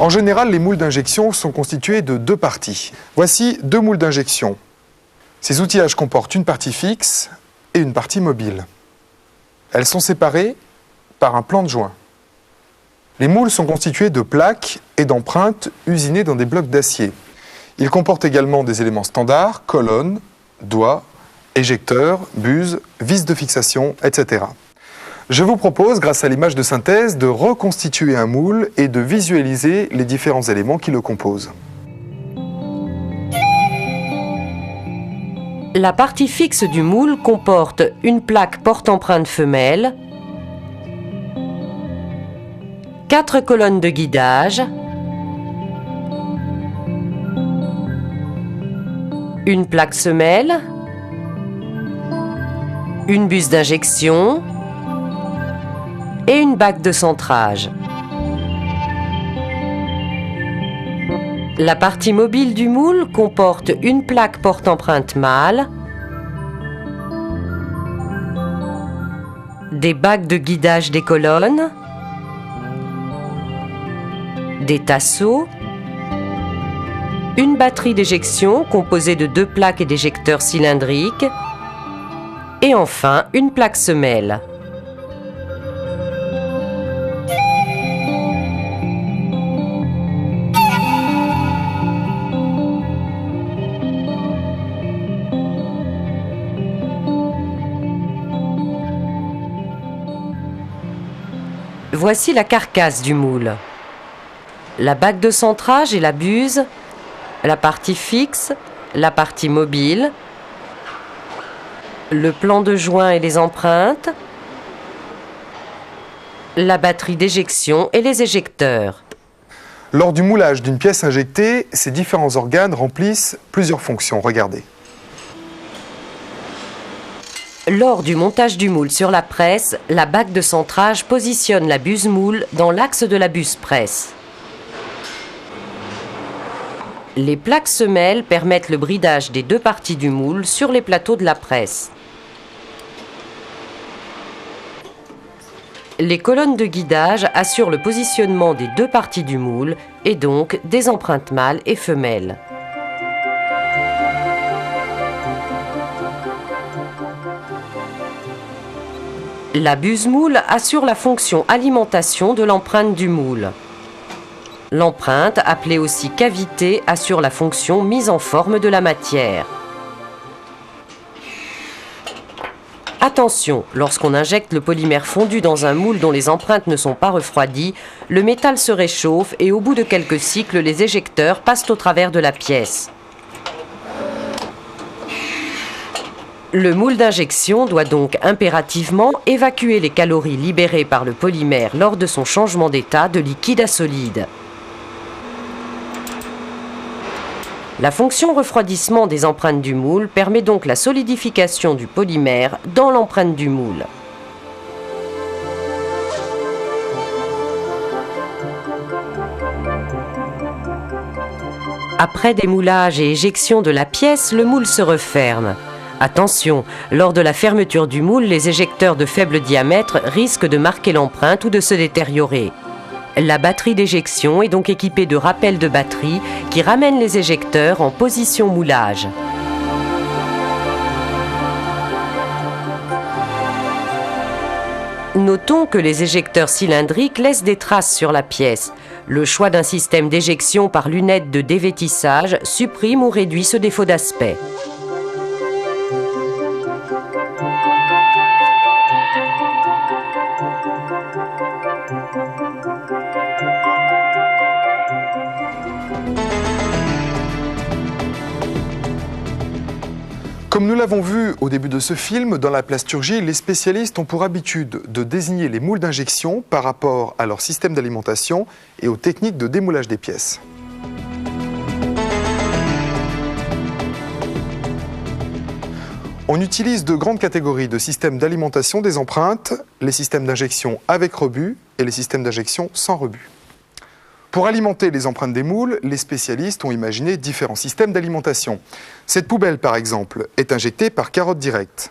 En général, les moules d'injection sont constitués de deux parties. Voici deux moules d'injection. Ces outillages comportent une partie fixe et une partie mobile. Elles sont séparées par un plan de joint. Les moules sont constitués de plaques et d'empreintes usinées dans des blocs d'acier. Ils comportent également des éléments standards, colonnes, doigts, éjecteurs, buses, vis de fixation, etc. Je vous propose, grâce à l'image de synthèse, de reconstituer un moule et de visualiser les différents éléments qui le composent. La partie fixe du moule comporte une plaque porte-empreinte femelle, 4 colonnes de guidage, une plaque semelle, une buse d'injection et une bague de centrage. La partie mobile du moule comporte une plaque porte-empreinte mâle, des bagues de guidage des colonnes, des tasseaux, une batterie d'éjection composée de 2 plaques et d'éjecteurs cylindriques, et enfin une plaque semelle. Voici la carcasse du moule. La bague de centrage et la buse, la partie fixe, la partie mobile, le plan de joint et les empreintes, la batterie d'éjection et les éjecteurs. Lors du moulage d'une pièce injectée, ces différents organes remplissent plusieurs fonctions. Regardez. Lors du montage du moule sur la presse, la bague de centrage positionne la buse moule dans l'axe de la buse presse. Les plaques semelles permettent le bridage des 2 parties du moule sur les plateaux de la presse. Les colonnes de guidage assurent le positionnement des 2 parties du moule et donc des empreintes mâles et femelles. La buse moule assure la fonction alimentation de l'empreinte du moule. L'empreinte, appelée aussi cavité, assure la fonction mise en forme de la matière. Attention, lorsqu'on injecte le polymère fondu dans un moule dont les empreintes ne sont pas refroidies, le métal se réchauffe et au bout de quelques cycles, les éjecteurs passent au travers de la pièce. Le moule d'injection doit donc impérativement évacuer les calories libérées par le polymère lors de son changement d'état de liquide à solide. La fonction refroidissement des empreintes du moule permet donc la solidification du polymère dans l'empreinte du moule. Après démoulage et éjection de la pièce, le moule se referme. Attention, lors de la fermeture du moule, les éjecteurs de faible diamètre risquent de marquer l'empreinte ou de se détériorer. La batterie d'éjection est donc équipée de rappels de batterie qui ramènent les éjecteurs en position moulage. Notons que les éjecteurs cylindriques laissent des traces sur la pièce. Le choix d'un système d'éjection par lunettes de dévêtissage supprime ou réduit ce défaut d'aspect. Comme nous l'avons vu au début de ce film, dans la plasturgie, les spécialistes ont pour habitude de désigner les moules d'injection par rapport à leur système d'alimentation et aux techniques de démoulage des pièces. On utilise de grandes catégories de systèmes d'alimentation des empreintes, les systèmes d'injection avec rebut et les systèmes d'injection sans rebut. Pour alimenter les empreintes des moules, les spécialistes ont imaginé différents systèmes d'alimentation. Cette poubelle, par exemple, est injectée par carotte directe.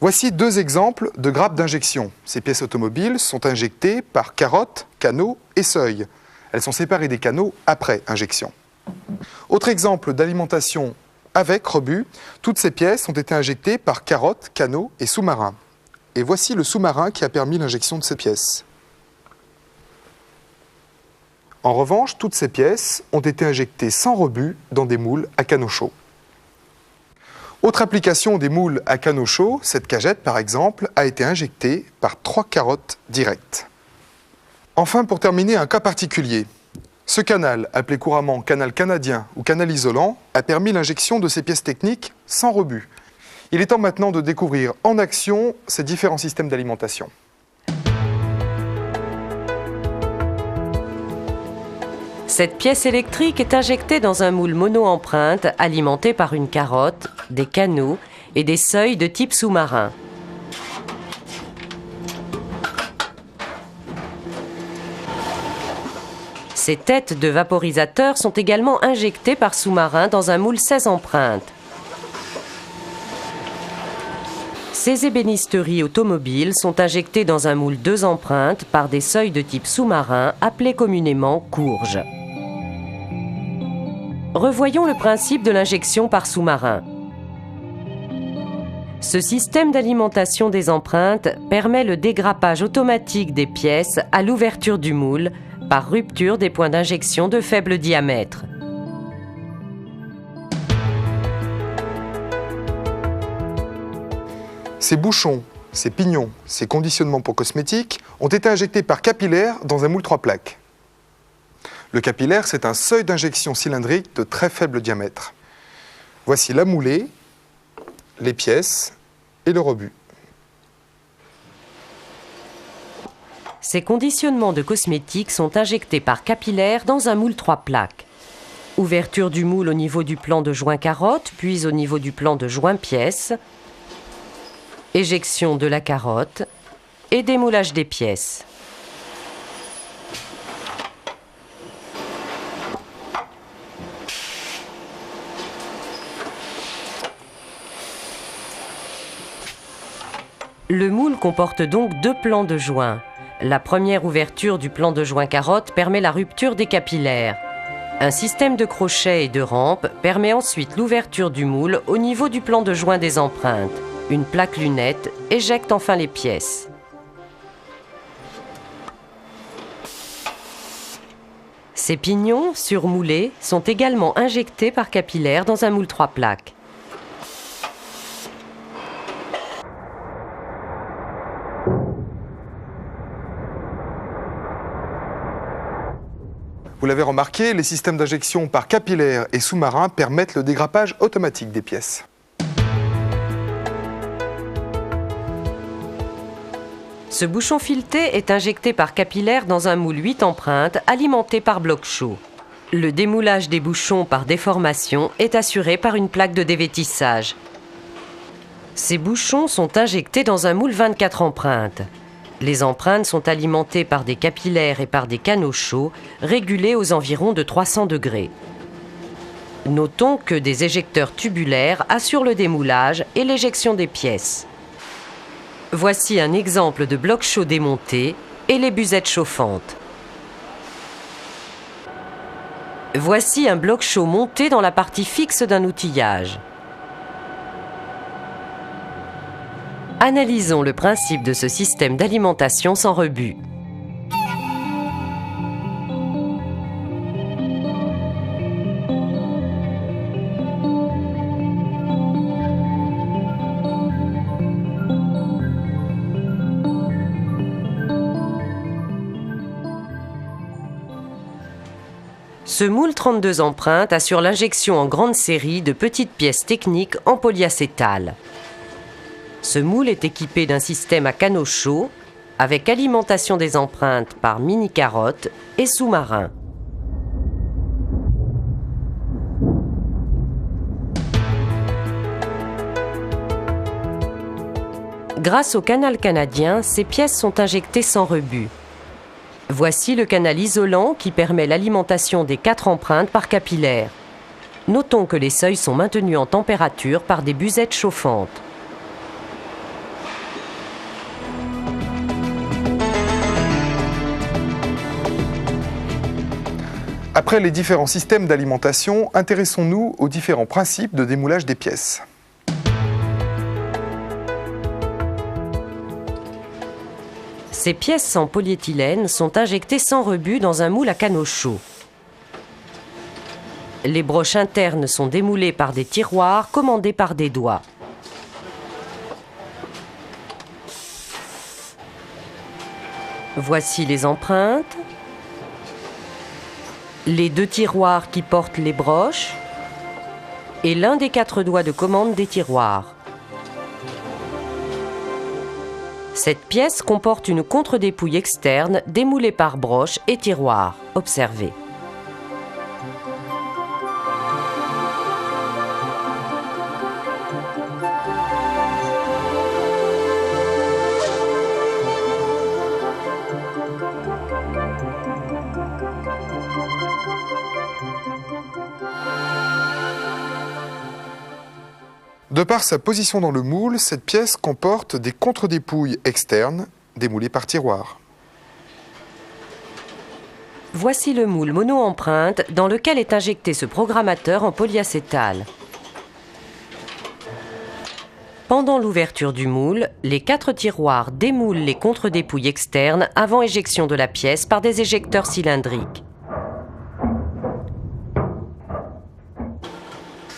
Voici 2 exemples de grappes d'injection. Ces pièces automobiles sont injectées par carotte, canot et seuil. Elles sont séparées des canaux après injection. Autre exemple d'alimentation avec rebut, toutes ces pièces ont été injectées par carottes, canaux et sous-marins. Et voici le sous-marin qui a permis l'injection de ces pièces. En revanche, toutes ces pièces ont été injectées sans rebut dans des moules à canaux chauds. Autre application des moules à canaux chauds, cette cagette par exemple, a été injectée par 3 carottes directes. Enfin, pour terminer, un cas particulier. Ce canal, appelé couramment canal canadien ou canal isolant, a permis l'injection de ces pièces techniques sans rebut. Il est temps maintenant de découvrir en action ces différents systèmes d'alimentation. Cette pièce électrique est injectée dans un moule mono-empreinte alimenté par une carotte, des canaux et des seuils de type sous-marin. Ces têtes de vaporisateurs sont également injectées par sous-marin dans un moule 16 empreintes. Ces ébénisteries automobiles sont injectées dans un moule 2 empreintes par des seuils de type sous-marin appelés communément courges. Revoyons le principe de l'injection par sous-marin. Ce système d'alimentation des empreintes permet le dégrappage automatique des pièces à l'ouverture du moule par rupture des points d'injection de faible diamètre. Ces bouchons, ces pignons, ces conditionnements pour cosmétiques ont été injectés par capillaire dans un moule 3 plaques. Le capillaire, c'est un seuil d'injection cylindrique de très faible diamètre. Voici la moulée, les pièces et le rebut. Ces conditionnements de cosmétiques sont injectés par capillaire dans un moule 3 plaques. Ouverture du moule au niveau du plan de joint carotte, puis au niveau du plan de joint pièce. Éjection de la carotte et démoulage des pièces. Le moule comporte donc 2 plans de joint. La première ouverture du plan de joint carotte permet la rupture des capillaires. Un système de crochets et de rampes permet ensuite l'ouverture du moule au niveau du plan de joint des empreintes. Une plaque lunette éjecte enfin les pièces. Ces pignons, surmoulés, sont également injectés par capillaire dans un moule 3 plaques. Vous l'avez remarqué, les systèmes d'injection par capillaire et sous-marin permettent le dégrappage automatique des pièces. Ce bouchon fileté est injecté par capillaire dans un moule 8 empreintes alimenté par bloc chaud. Le démoulage des bouchons par déformation est assuré par une plaque de dévêtissage. Ces bouchons sont injectés dans un moule 24 empreintes. Les empreintes sont alimentées par des capillaires et par des canaux chauds, régulés aux environs de 300 degrés. Notons que des éjecteurs tubulaires assurent le démoulage et l'éjection des pièces. Voici un exemple de bloc chaud démonté et les buzettes chauffantes. Voici un bloc chaud monté dans la partie fixe d'un outillage. Analysons le principe de ce système d'alimentation sans rebut. Ce moule 32 empreintes assure l'injection en grande série de petites pièces techniques en polyacétal. Ce moule est équipé d'un système à canaux chauds avec alimentation des empreintes par mini-carottes et sous-marin. Grâce au canal canadien, ces pièces sont injectées sans rebut. Voici le canal isolant qui permet l'alimentation des 4 empreintes par capillaire. Notons que les seuils sont maintenus en température par des buzettes chauffantes. Après les différents systèmes d'alimentation, intéressons-nous aux différents principes de démoulage des pièces. Ces pièces en polyéthylène sont injectées sans rebut dans un moule à canaux chauds. Les broches internes sont démoulées par des tiroirs commandés par des doigts. Voici les empreintes, les 2 tiroirs qui portent les broches et l'un des 4 doigts de commande des tiroirs. Cette pièce comporte une contre-dépouille externe démoulée par broche et tiroir. Observez. De par sa position dans le moule, cette pièce comporte des contre-dépouilles externes démoulées par tiroir. Voici le moule mono-empreinte dans lequel est injecté ce programmateur en polyacétal. Pendant l'ouverture du moule, les 4 tiroirs démoulent les contre-dépouilles externes avant éjection de la pièce par des éjecteurs cylindriques.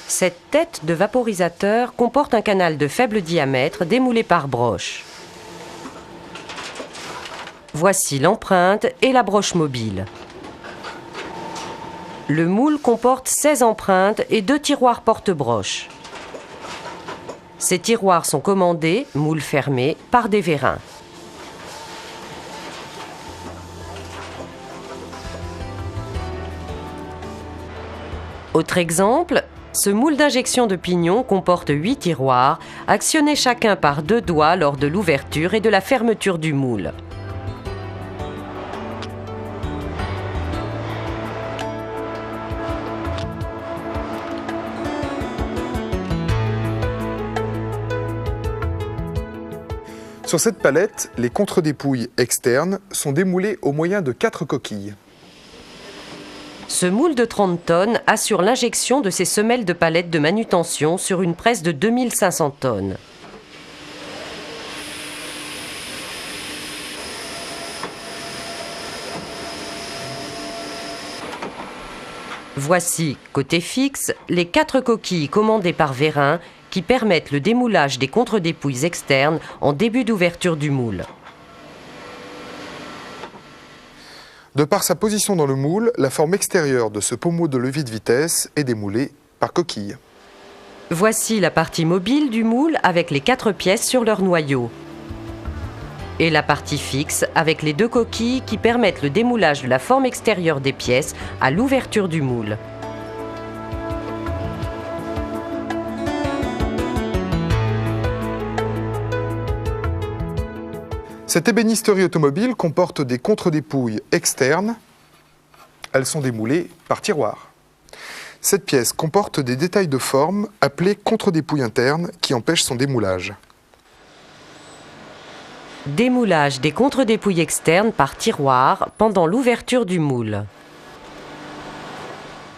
Cette tête de vaporisateur comporte un canal de faible diamètre démoulé par broche. Voici l'empreinte et la broche mobile. Le moule comporte 16 empreintes et 2 tiroirs porte-broches. Ces tiroirs sont commandés, moule fermé, par des vérins. Autre exemple, ce moule d'injection de pignon comporte 8 tiroirs, actionnés chacun par 2 doigts lors de l'ouverture et de la fermeture du moule. Sur cette palette, les contre-dépouilles externes sont démoulées au moyen de 4 coquilles. Ce moule de 30 tonnes assure l'injection de ces semelles de palettes de manutention sur une presse de 2500 tonnes. Voici, côté fixe, les 4 coquilles commandées par vérin qui permettent le démoulage des contre-dépouilles externes en début d'ouverture du moule. De par sa position dans le moule, la forme extérieure de ce pommeau de levier de vitesse est démoulée par coquille. Voici la partie mobile du moule avec les 4 pièces sur leur noyau. Et la partie fixe avec les 2 coquilles qui permettent le démoulage de la forme extérieure des pièces à l'ouverture du moule. Cette ébénisterie automobile comporte des contre-dépouilles externes. Elles sont démoulées par tiroir. Cette pièce comporte des détails de forme appelés contre-dépouilles internes qui empêchent son démoulage. Démoulage des contre-dépouilles externes par tiroir pendant l'ouverture du moule.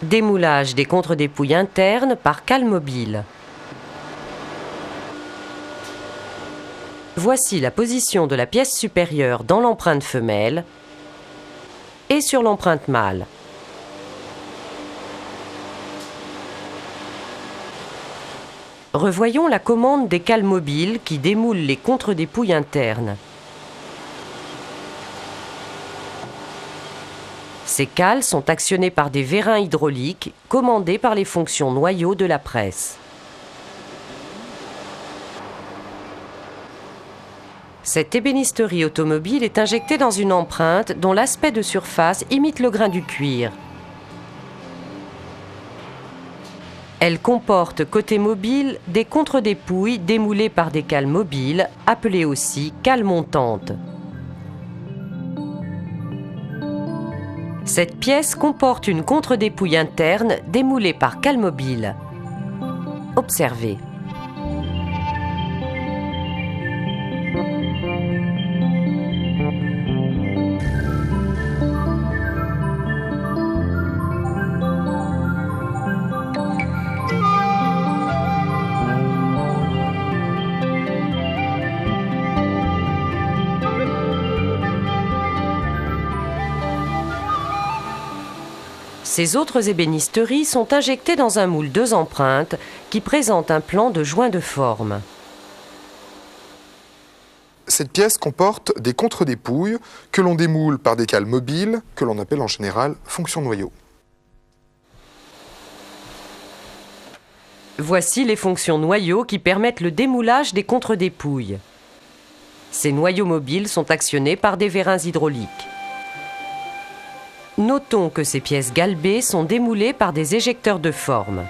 Démoulage des contre-dépouilles internes par cale mobile. Voici la position de la pièce supérieure dans l'empreinte femelle et sur l'empreinte mâle. Revoyons la commande des cales mobiles qui démoulent les contre-dépouilles internes. Ces cales sont actionnées par des vérins hydrauliques commandés par les fonctions noyau de la presse. Cette ébénisterie automobile est injectée dans une empreinte dont l'aspect de surface imite le grain du cuir. Elle comporte côté mobile des contre-dépouilles démoulées par des cales mobiles, appelées aussi cales montantes. Cette pièce comporte une contre-dépouille interne démoulée par cale mobile. Observez. Ces autres ébénisteries sont injectées dans un moule 2 empreintes qui présente un plan de joint de forme. Cette pièce comporte des contre-dépouilles que l'on démoule par des cales mobiles que l'on appelle en général fonction noyau. Voici les fonctions noyaux qui permettent le démoulage des contre-dépouilles. Ces noyaux mobiles sont actionnés par des vérins hydrauliques. Notons que ces pièces galbées sont démoulées par des éjecteurs de forme.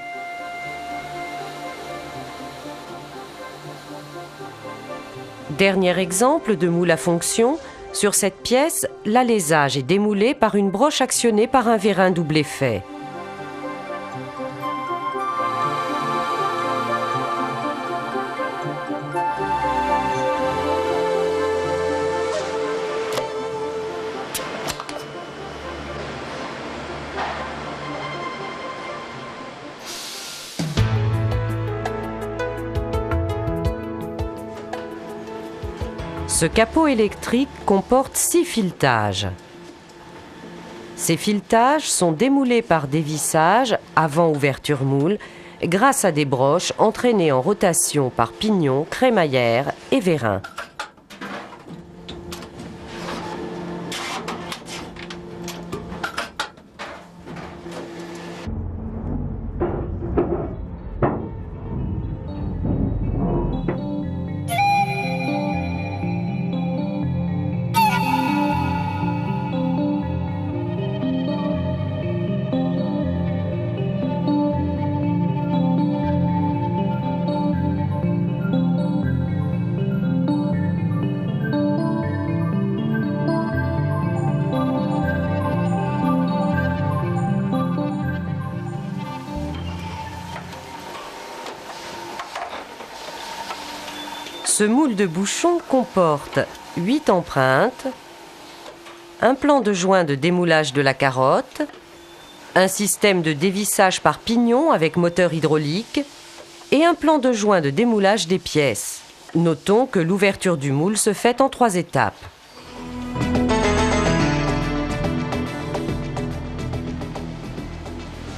Dernier exemple de moule à fonction, sur cette pièce, l'alésage est démoulé par une broche actionnée par un vérin double effet. Ce capot électrique comporte 6 filetages. Ces filetages sont démoulés par dévissage avant ouverture moule grâce à des broches entraînées en rotation par pignon, crémaillère et vérin. Ce moule de bouchon comporte 8 empreintes, un plan de joint de démoulage de la carotte, un système de dévissage par pignon avec moteur hydraulique et un plan de joint de démoulage des pièces. Notons que l'ouverture du moule se fait en 3 étapes.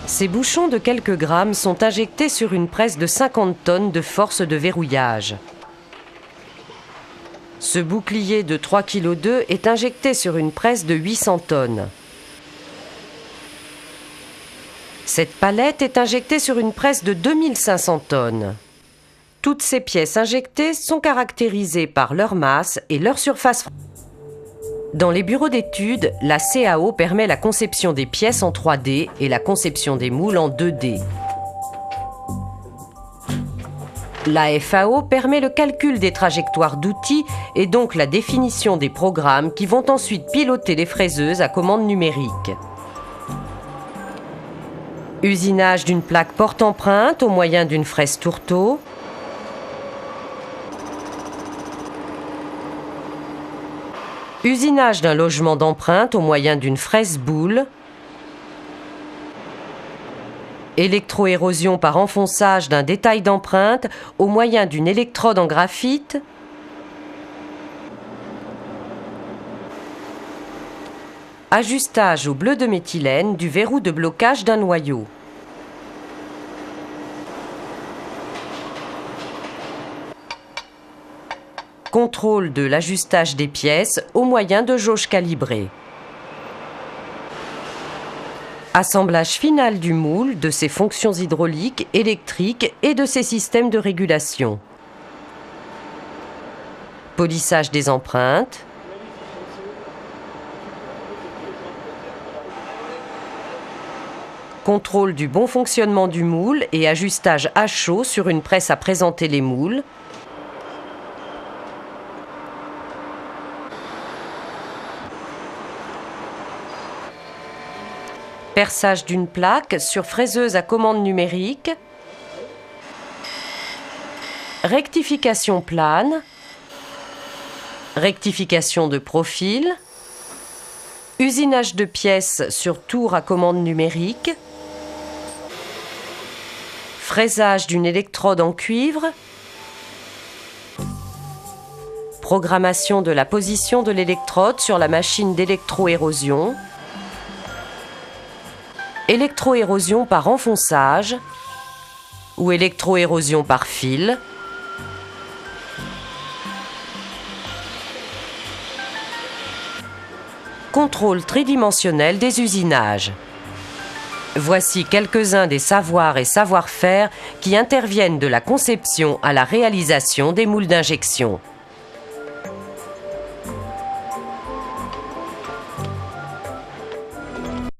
Ces bouchons de quelques grammes sont injectés sur une presse de 50 tonnes de force de verrouillage. Ce bouclier de 3,2 kg est injecté sur une presse de 800 tonnes. Cette palette est injectée sur une presse de 2500 tonnes. Toutes ces pièces injectées sont caractérisées par leur masse et leur surface. Dans les bureaux d'études, la CAO permet la conception des pièces en 3D et la conception des moules en 2D. La FAO permet le calcul des trajectoires d'outils et donc la définition des programmes qui vont ensuite piloter les fraiseuses à commande numérique. Usinage d'une plaque porte-empreinte au moyen d'une fraise tourteau. Usinage d'un logement d'empreinte au moyen d'une fraise boule. Électroérosion par enfonçage d'un détail d'empreinte au moyen d'une électrode en graphite. Ajustage au bleu de méthylène du verrou de blocage d'un noyau. Contrôle de l'ajustage des pièces au moyen de jauges calibrées. Assemblage final du moule, de ses fonctions hydrauliques, électriques et de ses systèmes de régulation. Polissage des empreintes. Contrôle du bon fonctionnement du moule et ajustage à chaud sur une presse à présenter les moules. Perçage d'une plaque sur fraiseuse à commande numérique. Rectification plane. Rectification de profil. Usinage de pièces sur tour à commande numérique. Fraisage d'une électrode en cuivre. Programmation de la position de l'électrode sur la machine d'électroérosion. électroérosion par enfonçage ou électroérosion par fil, contrôle tridimensionnel des usinages. Voici quelques-uns des savoirs et savoir-faire qui interviennent de la conception à la réalisation des moules d'injection.